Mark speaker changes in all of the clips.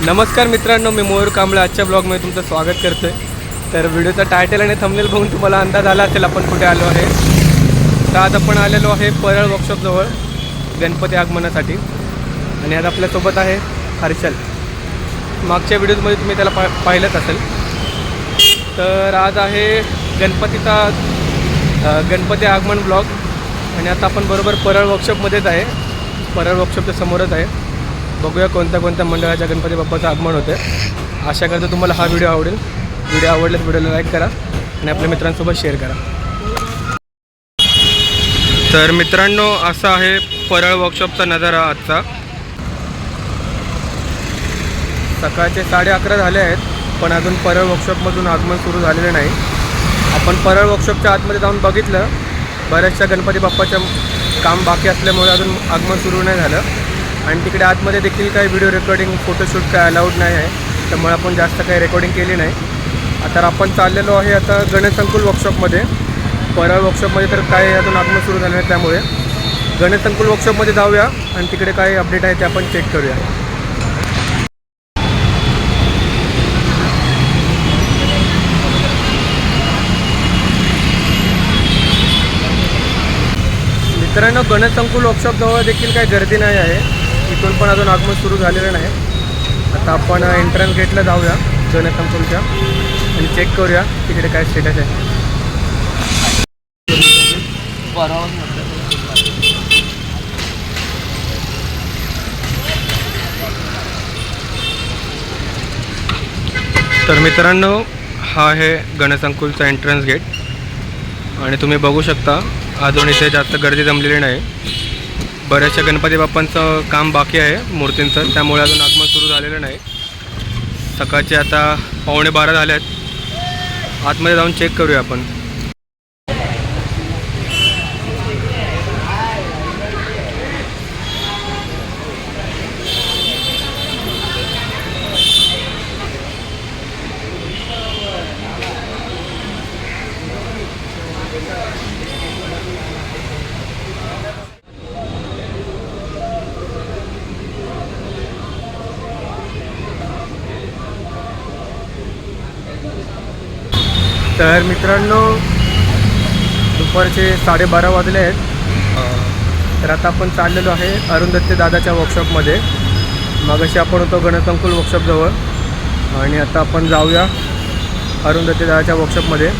Speaker 1: नमस्कार मित्रांनो, मी मयूर कांबळे आजच्या ब्लॉगमध्ये तुमचं स्वागत करतोय। तर व्हिडिओचा टायटल आणि थंबनेल बघून तुम्हाला अंदाज आला असेल आपण कुठे आलो आहे। तर आज आपण आलेलो आहे परळ वर्कशॉपजवळ गणपती आगमनासाठी आणि आज आपल्यासोबत आहे हर्षल। मागच्या व्हिडिओमध्ये तुम्ही त्याला पाहिलंच असेल। तर आज आहे गणपती आगमन ब्लॉग आणि आता आपण बरोबर परळ वर्कशॉपमध्येच आहे। परळ वर्कशॉपच्या समोरच आहे। बघूया कोणत्या मंडळाच्या गणपती बाप्पाचं आगमन होते। आशा करतो तुम्हाला हा व्हिडिओ आवडेल। व्हिडिओ आवडल्यास व्हिडिओला लाईक करा आणि आपल्या मित्रांसोबत शेअर करा। तर मित्रांनो, असा आहे परळ वर्कशॉपचा नजारा आजचा। सकाळचे 11:30 झाले आहेत, पण अजून परळ वर्कशॉपमधून आगमन सुरू झालेलं नाही। आपण परळ वर्कशॉपच्या आतमध्ये जाऊन बघितलं, बऱ्याचशा गणपती बाप्पाचं काम बाकी असल्यामुळे अजून आगमन सुरू नाही झालं आणि तिकडे आतमध्ये देखील काही व्हिडिओ रेकॉर्डिंग फोटोशूट काय अलाउड नाही आहे, त्यामुळे आपण जास्त काही रेकॉर्डिंग केली नाही। आता आपण चाललेलो आहे आता गणेश संकुल वर्कशॉपमध्ये। परळ वर्कशॉपमध्ये तर काय अजून आगमन सुरू झालं नाही, त्यामुळे गणेश संकुल वर्कशॉपमध्ये जाऊया आणि तिकडे काय अपडेट आहे ते आपण चेक करूया। मित्रांनो, गणेश संकुल वर्कशॉपजवळ देखील काही गर्दी नाही आहे। इथून पण अजून आगमन सुरू झालेलं नाही। आता आपण एंट्रन्स गेटला जाऊया गणेश संकुलच्या आणि चेक करूया तिकडे काय स्टेटस आहे। तर मित्रांनो, हा आहे गणेश संकुलचा एंट्रन्स गेट आणि तुम्ही बघू शकता अजून इथे जास्त गर्दी जमलेली नाही। बऱ्याचशा गणपती बाप्पांचं काम बाकी आहे मूर्तींचं, त्यामुळे अजून आगमन सुरू झालेलं नाही। सकाळचे आता 11:15 झाले आहेत। आतमध्ये जाऊन चेक करूया आपण। तर मित्रांनो, दुपारचे 12:30 वाजले आहेत। तर आता आपण चाललेलो आहे अरुंधती दादाच्या वर्कशॉपमध्ये। मगाशी आपण होतो गणेश संकुल वर्कशॉपजवळ आणि आता आपण जाऊया अरुंधती दादाच्या वर्कशॉपमध्ये।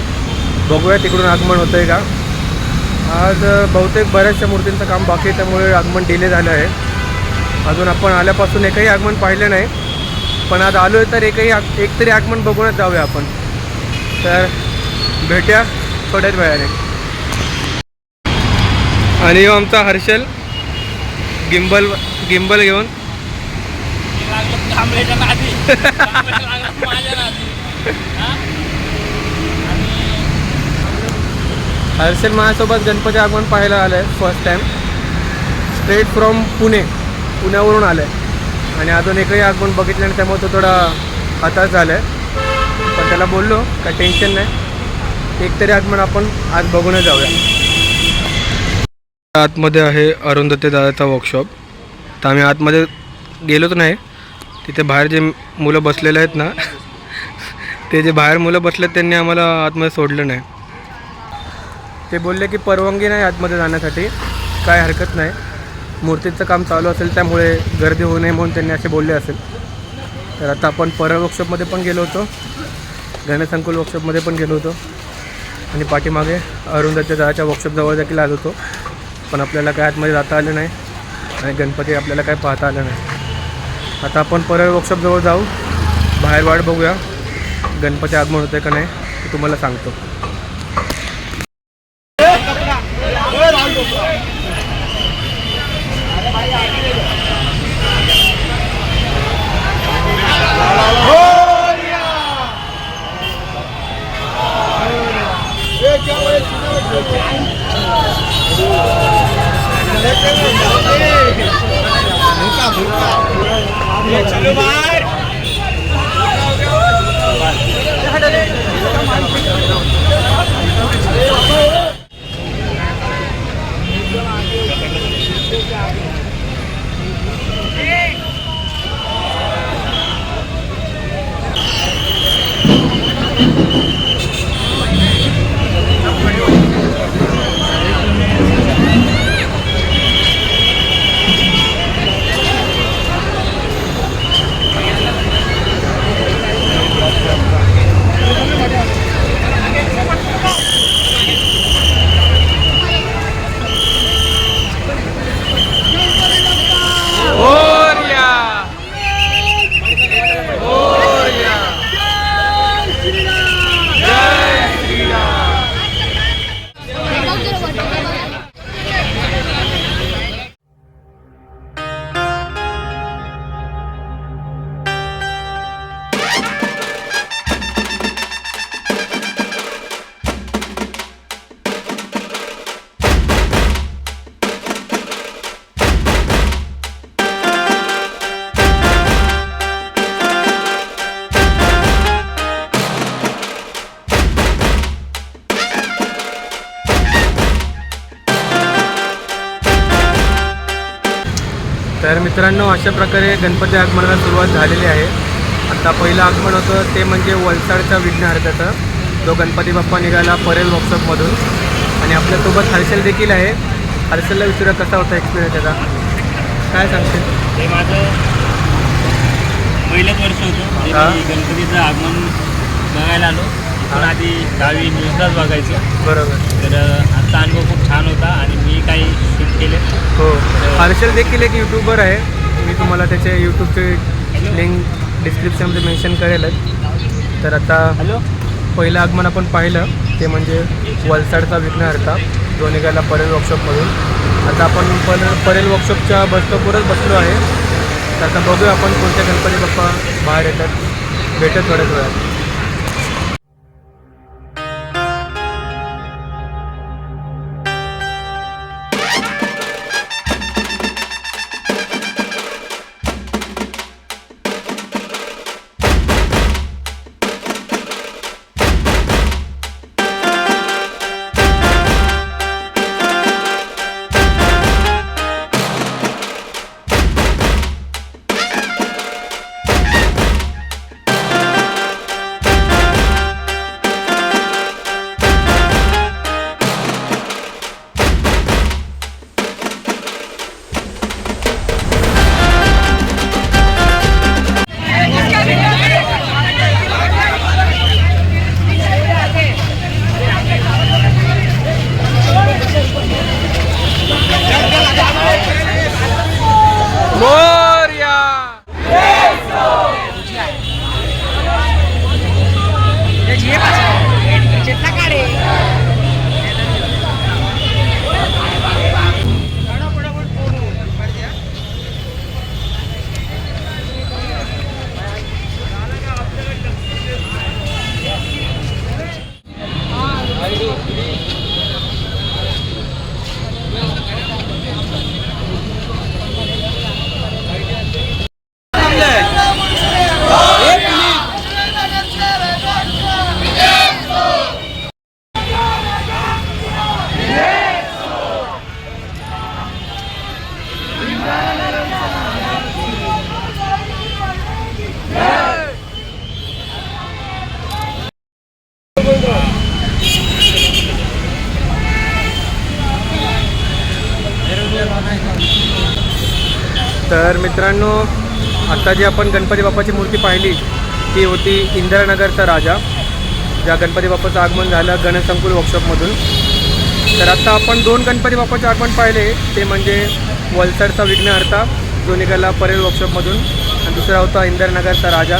Speaker 1: बघूया तिकडून आगमन होतं आहे का। आज बहुतेक बऱ्याचशा मूर्तींचं काम बाकी आहे, त्यामुळे आगमन डिले झालं आहे। अजून आपण आल्यापासून एकही आगमन पाहिलं नाही, पण आज आलो आहे तर एक तरी आगमन बघूनच जाऊया आपण। तर भेटूया थोड्याच वेळाने। आणि आमचा हर्षल गिम्बल घेऊन हर्षल माझ्यासोबत गणपती आगमन पाहायला आलं आहे फर्स्ट टाईम। स्ट्रेट फ्रॉम पुण्यावरून आलं आहे आणि अजून एकही आगमन बघितलं नाही, त्यामुळे तो थोडा हताश झाला आहे। पण त्याला बोललो काय टेन्शन नाही, एकतरी आगमन आपण आज बघूनच जाऊया। आतमध्ये आहे अरुंधती दादाचा वर्कशॉप। तर आम्ही आतमध्ये गेलोच नाही। तिथे बाहेर जे मुलं बसलेले आहेत ना, ते जे बाहेर मुलं बसलेत त्यांनी आम्हाला आतमध्ये सोडलं नाही। ते बोलले की परवानगी नाही आतमध्ये जाण्यासाठी, काय हरकत नाही, मूर्तीचं काम चालू असेल त्यामुळे गर्दी होऊ नये म्हणून त्यांनी असे बोलले असेल। तर आता आपण परळ वर्कशॉपमध्ये पण गेलो होतो, गणेश संकुल वर्कशॉपमध्ये पण गेलो होतो आणि पाठीमागे अरुंधती दादाच्या वर्कशॉपजवळ देखील आलो होतो, पण आपल्याला काय आतमध्ये जाता आलं नाही आणि गणपती आपल्याला काय पाहता आलं नाही। आता आपण परळ वर्कशॉपजवळ जाऊ, बाहेर वाट बघूया गणपती आगमन होते का नाही ते तुम्हाला सांगतो। चलो बाहर। मित्रांनो, अशा प्रकारे गणपती आगमनाला सुरुवात झालेली आहे. आता पहिलं आगमन होतं ते म्हणजे वलसाडचा विघ्नहर्त्याचं, जो गणपती बाप्पा निघाला परेल वर्कशॉपमधून. आणि आपल्यासोबत हर्षल देखील आहे. हर्षलला विचारा कसा होता एक्सपिरियन्स त्याचा, काय सांगते?
Speaker 2: हे माझं पहिलंच वर्ष होतं जे
Speaker 1: हां.
Speaker 2: मी गणपतीचं आगमन बघायला आलो. पण आधी गावी न्यूजलाच बघायचं.
Speaker 1: बरोबर.
Speaker 2: तर आजचा अनुभव खूप छान होता आणि मी काही शूट केले.
Speaker 1: हो, हर्षल देखील एक यूट्यूबर आहे. मी तुम्हाला त्याचे यूट्यूबचे लिंक डिस्क्रिप्शनमध्ये मेन्शन करेलच. तर आता
Speaker 2: हॅलो.
Speaker 1: पहिलं आगमन आपण पाहिलं ते म्हणजे वलसाडचा विघ्नहर्ता, जो निघाला परेल वर्कशॉपमधून. आता आपण परेल वर्कशॉपच्या बसस्टॉपवरच बसलो आहे. तर आता बघूया आपण कोणत्या गणपती बाप्पा बाहेर येतात. भेटत थोड्याच वेळात. मोरया. तर मित्रांनो, आता जी आपण गणपती बाप्पाची मूर्ती पाहिली ती होती इंदिरानगरचा राजा, ज्या गणपती बाप्पाचं आगमन झालं गणसंकुल वर्कशॉपमधून. तर आता आपण दोन गणपती बाप्पाचे आगमन पाहिले, ते म्हणजे वलसाडचा विघ्नहर्ता जो निघाला परेल वर्कशॉपमधून, आणि दुसरा होता इंदिरानगरचा राजा